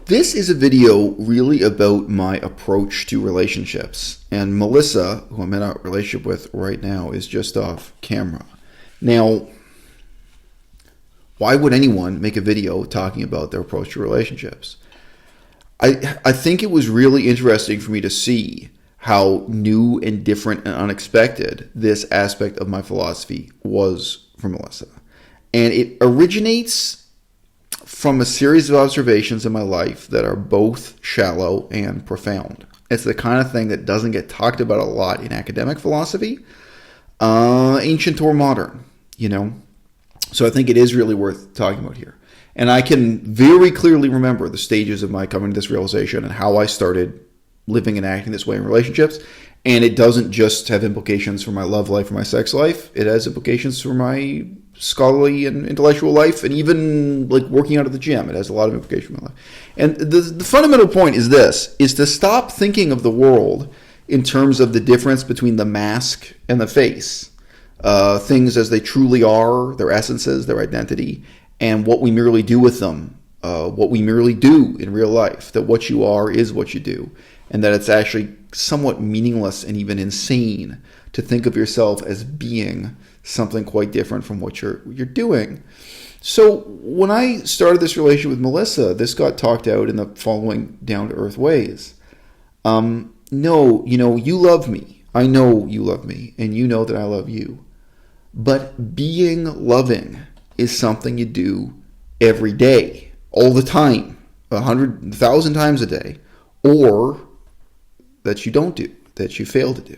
This is a video really about my approach to relationships. And Melissa, who I'm in a relationship with right now, is just off camera. Now, why would anyone make a video talking about their approach to relationships? I think it was really interesting for me to see how new and different and unexpected this aspect of my philosophy was for Melissa. And it originates from a series of observations in my life that are both shallow and profound. It's the kind of thing that doesn't get talked about a lot in academic philosophy, ancient or modern, So I think it is really worth talking about here. And I can very clearly remember the stages of my coming to this realization and how I started living and acting this way in relationships. And it doesn't just have implications for my love life or my sex life. It has implications for my scholarly and intellectual life, and even like working out at the gym. It has a lot of implications for my life. And the fundamental point is this, is to stop thinking of the world in terms of the difference between the mask and the face. Things as they truly are, their essences, their identity, and what we merely do with them, what we merely do in real life, that what you are is what you do, and that it's actually somewhat meaningless and even insane to think of yourself as being something quite different from what you're doing. So when I started this relationship with Melissa, this got talked out in the following down-to-earth ways. No, you love me. I know you love me, and you know that I love you. But being loving is something you do every day, all the time, 100,000 times a day, or that you don't do, that you fail to do.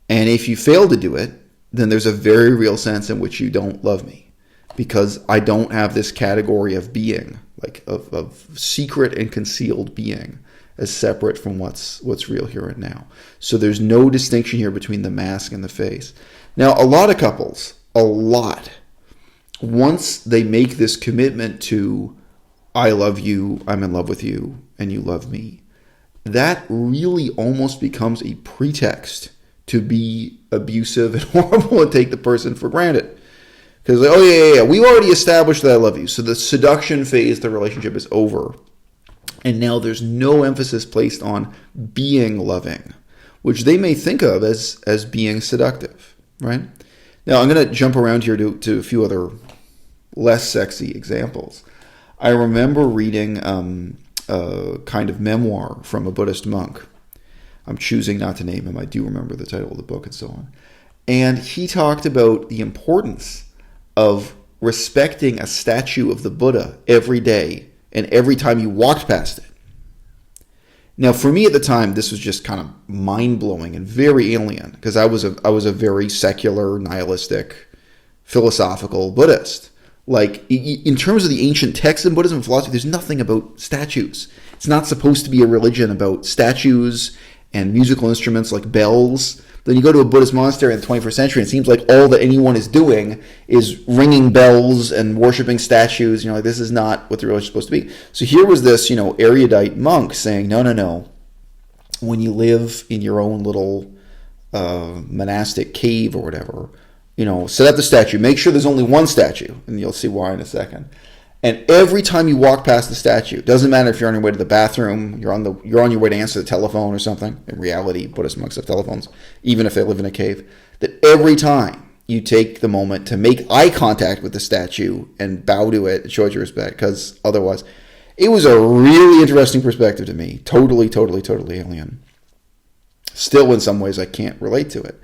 And if you fail to do it, then there's a very real sense in which you don't love me, because I don't have this category of being, like of secret and concealed being, as separate from what's real here and now. So there's no distinction here between the mask and the face. Now, a lot of couples, once they make this commitment to, I love you, I'm in love with you, and you love me, that really almost becomes a pretext to be abusive and horrible and take the person for granted. Because, we already established that I love you. So the seduction phase of the relationship is over. And now there's no emphasis placed on being loving, which they may think of as being seductive, right? Now, I'm going to jump around here to a few other less sexy examples. I remember reading a kind of memoir from a Buddhist monk. I'm choosing not to name him. I do remember the title of the book and so on. And he talked about the importance of respecting a statue of the Buddha every day and every time you walked past it. Now, for me at the time, this was just kind of mind-blowing and very alien, because I was a very secular, nihilistic, philosophical Buddhist. Like, in terms of the ancient texts in Buddhism and philosophy, there's nothing about statues. It's not supposed to be a religion about statues and musical instruments like bells. Then you go to a Buddhist monastery in the 21st century, and it seems like all that anyone is doing is ringing bells and worshiping statues. Like, this is not what the religion is supposed to be. So here was this, erudite monk saying, no. When you live in your own little monastic cave or whatever, set up the statue. Make sure there's only one statue, and you'll see why in a second. And every time you walk past the statue, doesn't matter if you're on your way to the bathroom, you're on your way to answer the telephone or something. In reality, Buddhist monks have telephones, even if they live in a cave. That every time you take the moment to make eye contact with the statue and bow to it, it shows your respect, because otherwise, it was a really interesting perspective to me. Totally alien. Still, in some ways, I can't relate to it.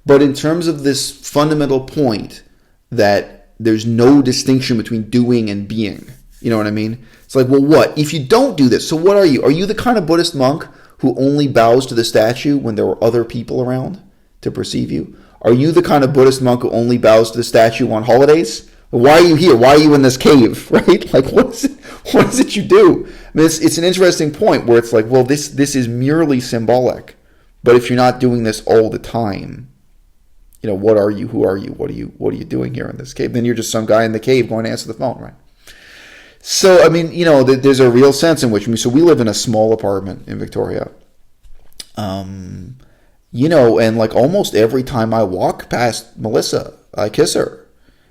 But in terms of this fundamental point that there's no distinction between doing and being. You know what I mean? It's like, well, what? If you don't do this, so what are you? Are you the kind of Buddhist monk who only bows to the statue when there were other people around to perceive you? Are you the kind of Buddhist monk who only bows to the statue on holidays? Why are you here? Why are you in this cave? Right? Like, what is it you do? I mean, it's an interesting point where it's like, well, this is merely symbolic. But if you're not doing this all the time, what are you? Who are you? What are you doing here in this cave? Then you're just some guy in the cave going to answer the phone, right? So, I mean, there's a real sense in which, so we live in a small apartment in Victoria. And like almost every time I walk past Melissa, I kiss her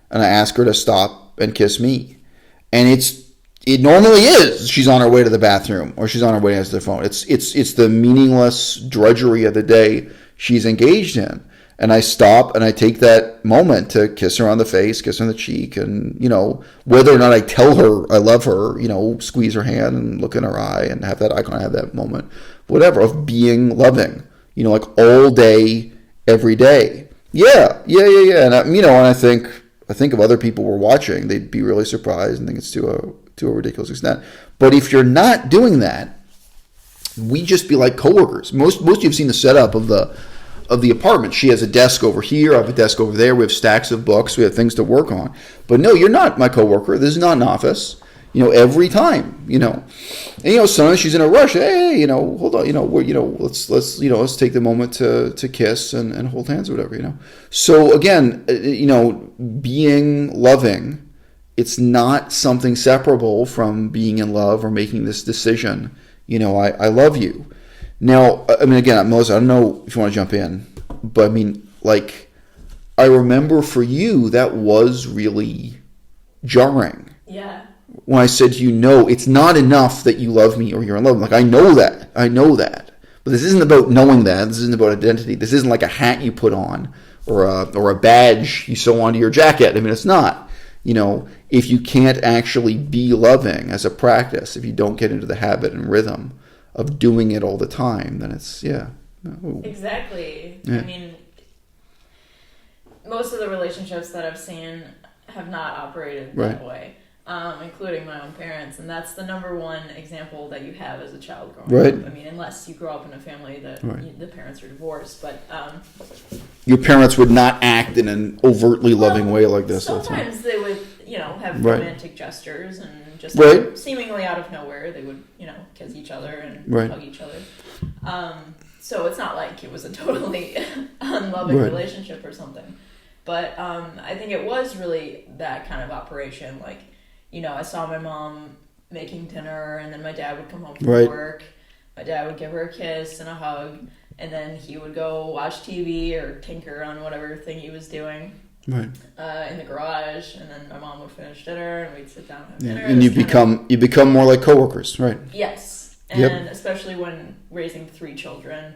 and I ask her to stop and kiss me. And it's it normally is she's on her way to the bathroom or she's on her way to answer the phone. It's the meaningless drudgery of the day she's engaged in. And I stop and I take that moment to kiss her on the face, kiss her on the cheek, and, whether or not I tell her I love her, squeeze her hand and look in her eye and have that icon, have that moment, whatever, of being loving, like all day, every day. Yeah. And, and I think if other people were watching, they'd be really surprised and think it's to a ridiculous extent. But if you're not doing that, we just be like coworkers. Most of you have seen the setup of the apartment. She has a desk over here, I have a desk over there, we have stacks of books, we have things to work on. But no, you're not my coworker. This is not an office. Every time, and sometimes she's in a rush. Hey, hold on, let's take the moment to kiss and hold hands or whatever, So again, being loving, it's not something separable from being in love or making this decision. I love you. Now, I mean, again, Melissa, I don't know if you want to jump in, but I mean, I remember for you that was really jarring. Yeah. When I said to you, no, it's not enough that you love me or you're in love. I know that. But this isn't about knowing that. This isn't about identity. This isn't like a hat you put on or a badge you sew onto your jacket. I mean, it's not. If you can't actually be loving as a practice, if you don't get into the habit and rhythm of doing it all the time, then it's, Exactly. Yeah. I mean, most of the relationships that I've seen have not operated that way. Including my own parents, and that's the number one example that you have as a child growing up. I mean, unless you grow up in a family that the parents are divorced, but your parents would not act in an overtly loving way like this. Sometimes they would, have romantic gestures and just seemingly out of nowhere they would, kiss each other and hug each other. So it's not like it was a totally unloving relationship or something, but I think it was really that kind of operation, I saw my mom making dinner, and then my dad would come home from work. My dad would give her a kiss and a hug, and then he would go watch TV or tinker on whatever thing he was doing in the garage, and then my mom would finish dinner, and we'd sit down and have dinner. And you become more like coworkers, right? Yes, and especially when raising 3 children,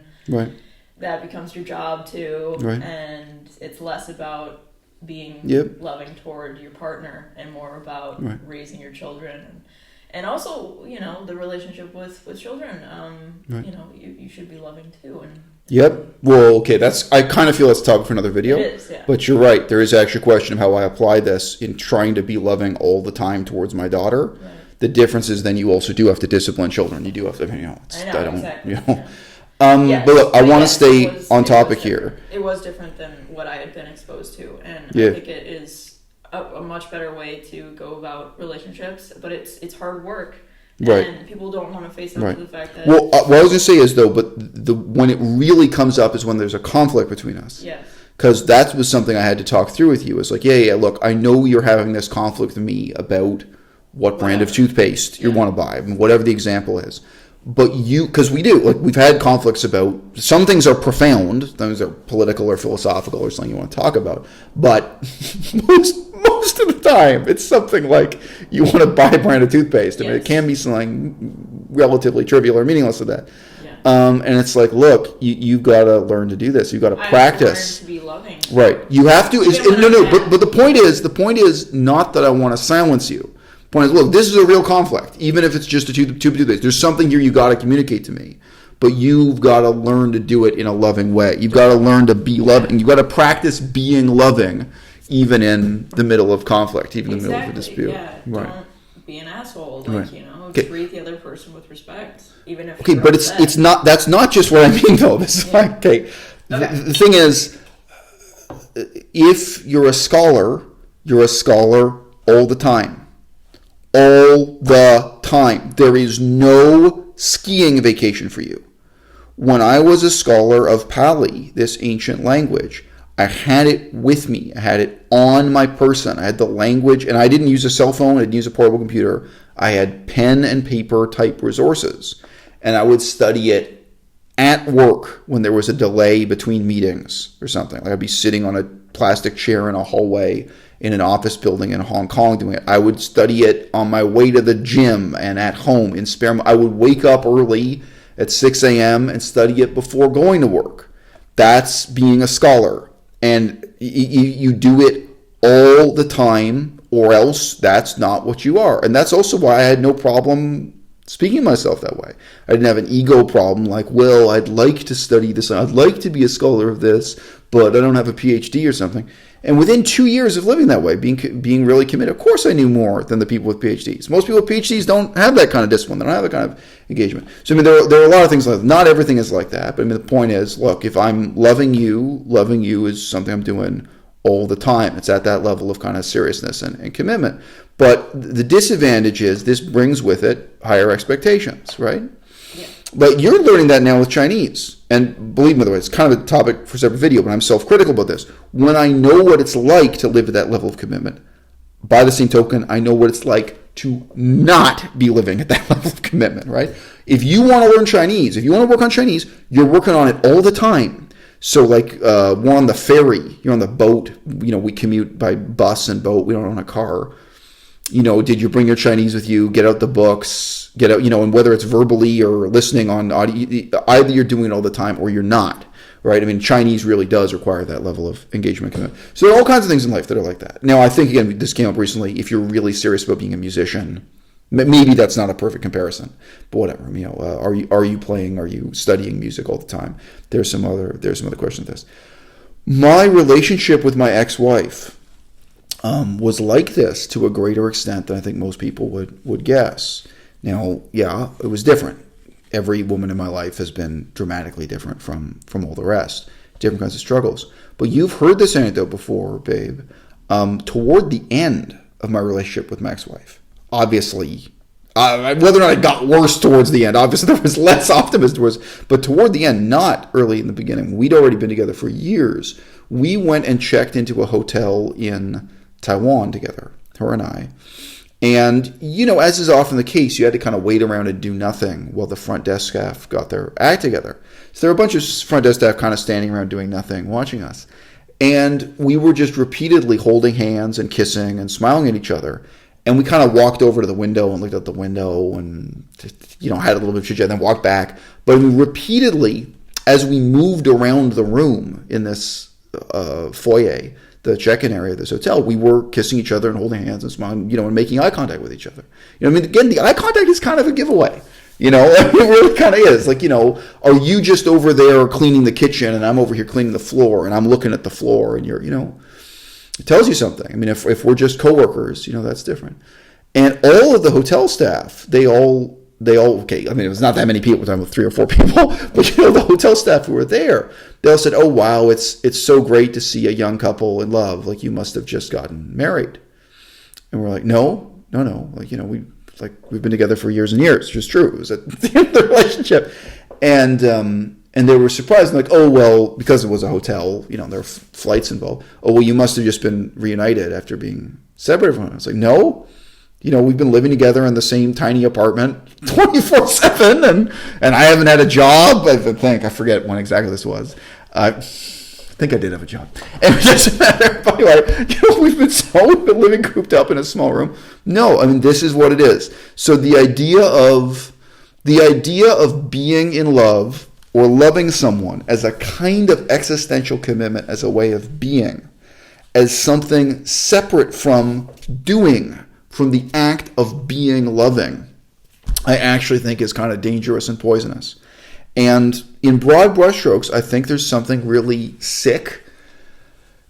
that becomes your job too, and it's less about being loving toward your partner and more about raising your children and also the relationship with children. You should be loving too. And well, okay, I kind of feel that's a topic for another video. It is, but you're right, there is actually a question of how I apply this in trying to be loving all the time towards my daughter. The difference is then you also do have to discipline children. You do have to exactly. But look, I want to stay on topic here. It was different than what I had been exposed to, and I think it is a much better way to go about relationships, but it's hard work, and people don't want to face up to the fact that... Well, what I was going to say is, though, but when it really comes up is when there's a conflict between us. Yes. Because that was something I had to talk through with you. It's like, look, I know you're having this conflict with me about what brand of toothpaste you want to buy, whatever the example is. But because we do, we've had conflicts about, some things are profound, things are political or philosophical or something you want to talk about, but most of the time, it's something like you want to buy a brand of toothpaste. I mean, it can be something relatively trivial or meaningless to that. And it's like, look, you've got to learn to do this. You've got to practice. To be loving. Right. You have to. But the point is not that I want to silence you. Point is, look, this is a real conflict. Even if it's just a tube of toothpaste, there's something here you got to communicate to me. But you've got to learn to do it in a loving way. You've got to learn to be loving. You've got to practice being loving, even in the middle of conflict, even in the middle of a dispute. Yeah. Don't be an asshole. Treat the other person with respect, even if. Okay, but it's not. That's not just what I mean, though. This is like, the thing is, if you're a scholar all the time. All the time. There is no skiing vacation for you. When I was a scholar of Pali, this ancient language, I had it with me. I had it on my person. I had the language, and I didn't use a cell phone. I didn't use a portable computer. I had pen and paper type resources. And I would study it at work when there was a delay between meetings or something. Like I'd be sitting on a plastic chair in a hallway, in an office building in Hong Kong doing it. I would study it on my way to the gym and at home in spare. I would wake up early at 6 a.m. and study it before going to work. That's being a scholar. And you do it all the time, or else that's not what you are. And that's also why I had no problem speaking of myself that way. I didn't have an ego problem like, well, I'd like to study this, I'd like to be a scholar of this, but I don't have a PhD or something. And within 2 years of living that way, being really committed, of course I knew more than the people with PhDs. Most people with PhDs don't have that kind of discipline. They don't have that kind of engagement. So, I mean, there are a lot of things like that. Not everything is like that. But, I mean, the point is, look, if I'm loving you is something I'm doing all the time. It's at that level of kind of seriousness and commitment. But the disadvantage is this brings with it higher expectations, right? Yeah. But you're learning that now with Chinese. And believe me, by the way, it's kind of a topic for a separate video, but I'm self-critical about this. When I know what it's like to live at that level of commitment, by the same token, I know what it's like to not be living at that level of commitment, right? If you want to learn Chinese, if you want to work on Chinese, you're working on it all the time. So like we're on the ferry, you're on the boat, we commute by bus and boat, we don't own a car. Did you bring your Chinese with you? Get out the books, get out, and whether it's verbally or listening on audio, either you're doing it all the time or you're not, right? I mean, Chinese really does require that level of engagement. So there are all kinds of things in life that are like that. Now, I think, again, this came up recently, if you're really serious about being a musician, maybe that's not a perfect comparison, but whatever. Are you playing? Are you studying music all the time? There's some other questions to this. My relationship with my ex-wife was like this to a greater extent than I think most people would guess. Now, yeah, it was different. Every woman in my life has been dramatically different from all the rest. Different kinds of struggles. But you've heard this anecdote before, babe. Toward the end of my relationship with my ex-wife, obviously, whether or not it got worse towards the end, obviously there was less optimism towards, but toward the end, not early in the beginning, we'd already been together for years. We went and checked into a hotel in Taiwan together, her and I. And, as is often the case, you had to kind of wait around and do nothing while the front desk staff got their act together. So there were a bunch of front desk staff kind of standing around doing nothing, watching us. And we were just repeatedly holding hands and kissing and smiling at each other. And we kind of walked over to the window and looked out the window and, had a little bit of chit-chat and then walked back. But we repeatedly, as we moved around the room in this foyer, the check-in area of this hotel, we were kissing each other and holding hands and smiling, and making eye contact with each other. Again, the eye contact is kind of a giveaway. It really kind of is. Like, are you just over there cleaning the kitchen and I'm over here cleaning the floor and I'm looking at the floor and you're, it tells you something. I mean, if we're just coworkers, that's different. And all of the hotel staff, they all, okay, I mean, it was not that many people, we're talking about 3 or 4 people, but the hotel staff who were there, they all said, oh, wow, it's so great to see a young couple in love. Like, you must have just gotten married. And we're like, no, like, we've been together for years and years, which is true. It was at the end of the relationship. And they were surprised, like, oh, well, because it was a hotel, there were flights involved. Oh, well, you must have just been reunited after being separated from him. I was like, no. We've been living together in the same tiny apartment 24/7, and I haven't had a job. I forget when exactly this was. I think I did have a job. And it doesn't matter. By the way, we've been living cooped up in a small room. No, I mean, this is what it is. So the idea of being in love or loving someone as a kind of existential commitment, as a way of being, as something separate from doing, from the act of being loving, I actually think is kind of dangerous and poisonous. And in broad brushstrokes, I think there's something really sick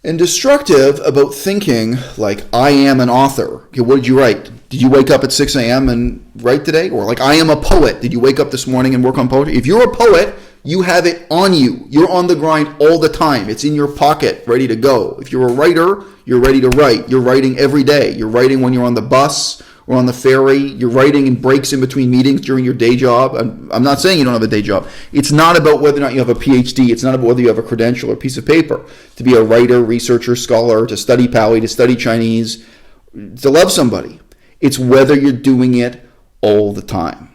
and destructive about thinking like, I am an author. Okay, what did you write? Did you wake up at 6 a.m. and write today? Or like, I am a poet. Did you wake up this morning and work on poetry? If you're a poet, you have it on you. You're on the grind all the time. It's in your pocket, ready to go. If you're a writer, you're ready to write. You're writing every day. You're writing when you're on the bus or on the ferry. You're writing in breaks in between meetings during your day job. I'm not saying you don't have a day job. It's not about whether or not you have a PhD. It's not about whether you have a credential or piece of paper. To be a writer, researcher, scholar, to study Pali, to study Chinese, to love somebody. It's whether you're doing it all the time.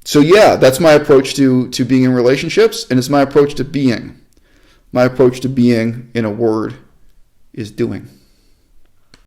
So yeah, that's my approach to being in relationships, and it's my approach to being. My approach to being, in a word, is doing.